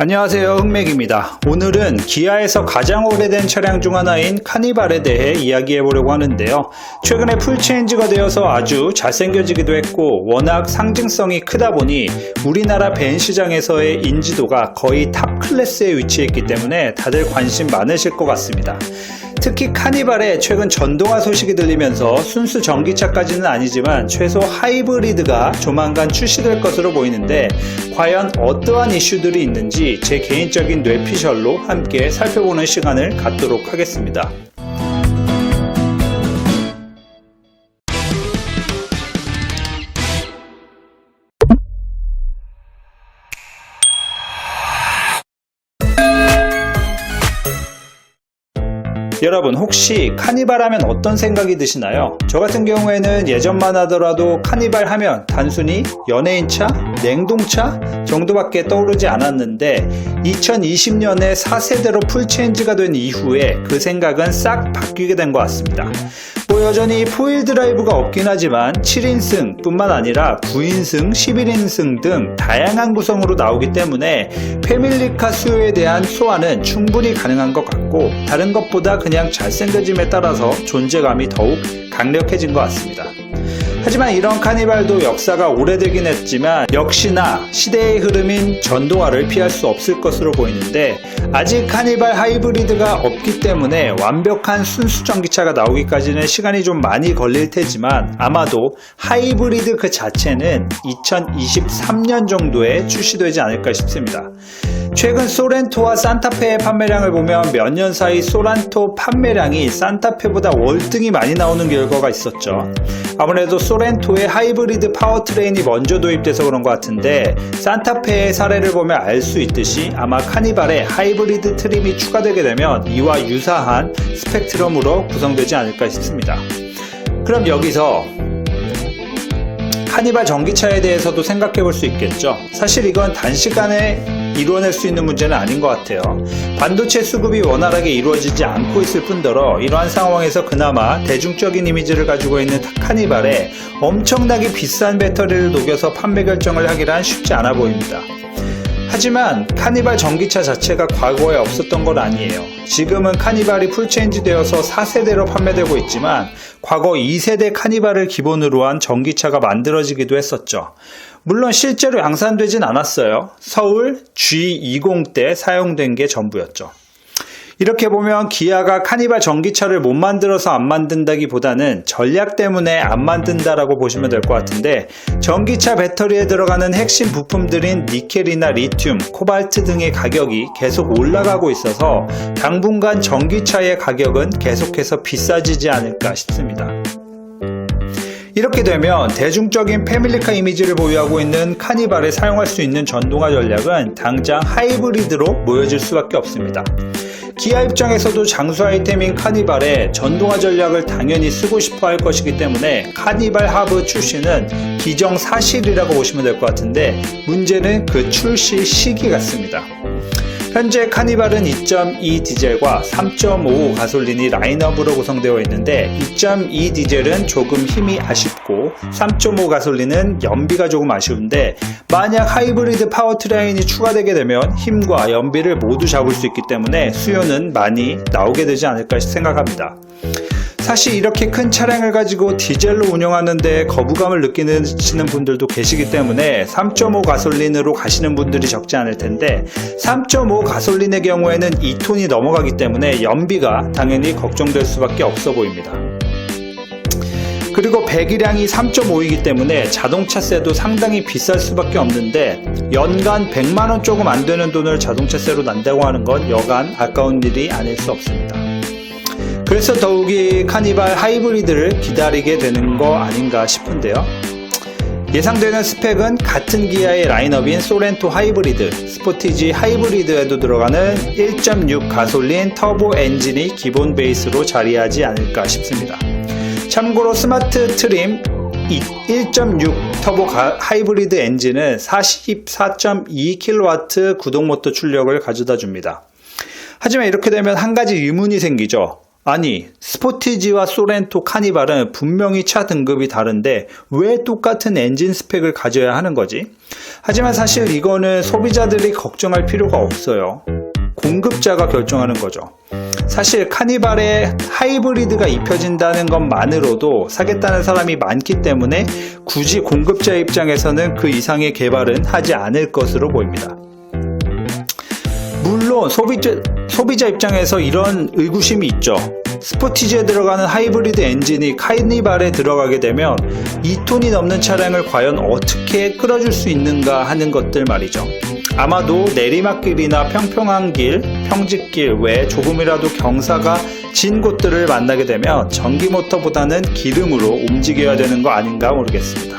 안녕하세요, 흑맥입니다. 오늘은 기아에서 가장 오래된 차량 중 하나인 카니발에 대해 이야기해보려고 하는데요. 최근에 풀체인지가 되어서 아주 잘생겨지기도 했고 워낙 상징성이 크다 보니 우리나라 벤 시장에서의 인지도가 거의 탑 클래스에 위치했기 때문에 다들 관심 많으실 것 같습니다. 특히 카니발에 최근 전동화 소식이 들리면서 순수 전기차까지는 아니지만 최소 하이브리드가 조만간 출시될 것으로 보이는데 과연 어떠한 이슈들이 있는지 제 개인적인 뇌피셜로 함께 살펴보는 시간을 갖도록 하겠습니다. 여러분, 혹시 카니발 하면 어떤 생각이 드시나요? 저 같은 경우에는 예전만 하더라도 카니발 하면 단순히 연예인차, 냉동차 정도밖에 떠오르지 않았는데 2020년에 4세대로 풀체인지가 된 이후에 그 생각은 싹 바뀌게 된 것 같습니다. 여전히 4휠 드라이브가 없긴 하지만 7인승 뿐만 아니라 9인승, 11인승 등 다양한 구성으로 나오기 때문에 패밀리카 수요에 대한 소화는 충분히 가능한 것 같고 다른 것보다 그냥 잘생겨짐에 따라서 존재감이 더욱 강력해진 것 같습니다. 하지만 이런 카니발도 역사가 오래되긴 했지만 역시나 시대의 흐름인 전동화를 피할 수 없을 것으로 보이는데 아직 카니발 하이브리드가 없기 때문에 완벽한 순수 전기차가 나오기까지는 시간이 좀 많이 걸릴 테지만 아마도 하이브리드 그 자체는 2023년 정도에 출시되지 않을까 싶습니다. 최근 소렌토와 산타페의 판매량을 보면 몇 년 사이 소렌토 판매량이 산타페보다 월등히 많이 나오는 결과가 있었죠. 아무래도 소렌토의 하이브리드 파워트레인이 먼저 도입돼서 그런 것 같은데 산타페의 사례를 보면 알 수 있듯이 아마 카니발에 하이브리드 트림이 추가되게 되면 이와 유사한 스펙트럼으로 구성되지 않을까 싶습니다. 그럼 여기서 카니발 전기차에 대해서도 생각해 볼 수 있겠죠. 사실 이건 단시간에 이루어낼 수 있는 문제는 아닌 것 같아요. 반도체 수급이 원활하게 이루어지지 않고 있을 뿐더러 이러한 상황에서 그나마 대중적인 이미지를 가지고 있는 카니발에 엄청나게 비싼 배터리를 녹여서 판매 결정을 하기란 쉽지 않아 보입니다. 하지만 카니발 전기차 자체가 과거에 없었던 건 아니에요. 지금은 카니발이 풀체인지 되어서 4세대로 판매되고 있지만 과거 2세대 카니발을 기본으로 한 전기차가 만들어지기도 했었죠. 물론 실제로 양산되진 않았어요. 서울 G20 때 사용된 게 전부였죠. 이렇게 보면 기아가 카니발 전기차를 못 만들어서 안 만든다기보다는 전략 때문에 안 만든다라고 보시면 될 것 같은데 전기차 배터리에 들어가는 핵심 부품들인 니켈이나 리튬, 코발트 등의 가격이 계속 올라가고 있어서 당분간 전기차의 가격은 계속해서 비싸지지 않을까 싶습니다. 이렇게 되면 대중적인 패밀리카 이미지를 보유하고 있는 카니발에 사용할 수 있는 전동화 전략은 당장 하이브리드로 모여질 수밖에 없습니다. 기아 입장에서도 장수 아이템인 카니발에 전동화 전략을 당연히 쓰고 싶어 할 것이기 때문에 카니발 하브 출시는 기정사실이라고 보시면 될 것 같은데 문제는 그 출시 시기 같습니다. 현재 카니발은 2.2 디젤과 3.5 가솔린이 라인업으로 구성되어 있는데 2.2 디젤은 조금 힘이 아쉽고 3.5 가솔린은 연비가 조금 아쉬운데 만약 하이브리드 파워트레인이 추가되게 되면 힘과 연비를 모두 잡을 수 있기 때문에 수요는 많이 나오게 되지 않을까 생각합니다. 사실 이렇게 큰 차량을 가지고 디젤로 운영하는데 거부감을 느끼시는 분들도 계시기 때문에 3.5 가솔린으로 가시는 분들이 적지 않을 텐데 3.5 가솔린의 경우에는 2톤이 넘어가기 때문에 연비가 당연히 걱정될 수밖에 없어 보입니다. 그리고 배기량이 3.5이기 때문에 자동차세도 상당히 비쌀 수밖에 없는데 연간 100만원 조금 안 되는 돈을 자동차세로 낸다고 하는 건 여간 아까운 일이 아닐 수 없습니다. 그래서 더욱이 카니발 하이브리드를 기다리게 되는 거 아닌가 싶은데요. 예상되는 스펙은 같은 기아의 라인업인 소렌토 하이브리드, 스포티지 하이브리드에도 들어가는 1.6 가솔린 터보 엔진이 기본 베이스로 자리하지 않을까 싶습니다. 참고로 스마트 트림 1.6 터보 하이브리드 엔진은 44.2kW 구동 모터 출력을 가져다 줍니다. 하지만 이렇게 되면 한 가지 의문이 생기죠. 아니, 스포티지와 소렌토 카니발은 분명히 차 등급이 다른데 왜 똑같은 엔진 스펙을 가져야 하는 거지? 하지만 사실 이거는 소비자들이 걱정할 필요가 없어요. 공급자가 결정하는 거죠. 사실 카니발에 하이브리드가 입혀진다는 것만으로도 사겠다는 사람이 많기 때문에 굳이 공급자 입장에서는 그 이상의 개발은 하지 않을 것으로 보입니다. 물론 소비자 입장에서 이런 의구심이 있죠. 스포티지에 들어가는 하이브리드 엔진이 카니발에 들어가게 되면 2톤이 넘는 차량을 과연 어떻게 끌어줄 수 있는가 하는 것들 말이죠. 아마도 내리막길이나 평평한 길, 평지길 외에 조금이라도 경사가 진 곳들을 만나게 되면 전기 모터보다는 기름으로 움직여야 되는 거 아닌가 모르겠습니다.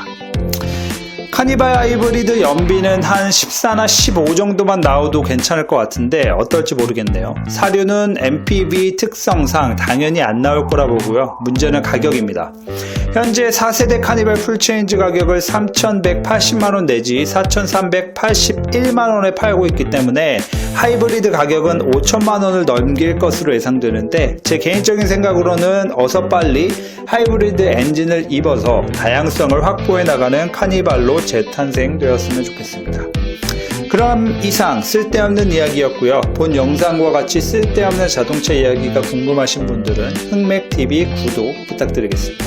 카니발 하이브리드 연비는 한 14나 15 정도만 나와도 괜찮을 것 같은데 어떨지 모르겠네요. 사륜은 MPV 특성상 당연히 안 나올 거라 보고요. 문제는 가격입니다. 현재 4세대 카니발 풀체인지 가격을 3,180만원 내지 4,381만원에 팔고 있기 때문에 하이브리드 가격은 5천만원을 넘길 것으로 예상되는데 제 개인적인 생각으로는 어서 빨리 하이브리드 엔진을 입어서 다양성을 확보해 나가는 카니발로 재탄생되었으면 좋겠습니다. 그럼 이상 쓸데없는 이야기였고요. 본 영상과 같이 쓸데없는 자동차 이야기가 궁금하신 분들은 흑맥TV 구독 부탁드리겠습니다.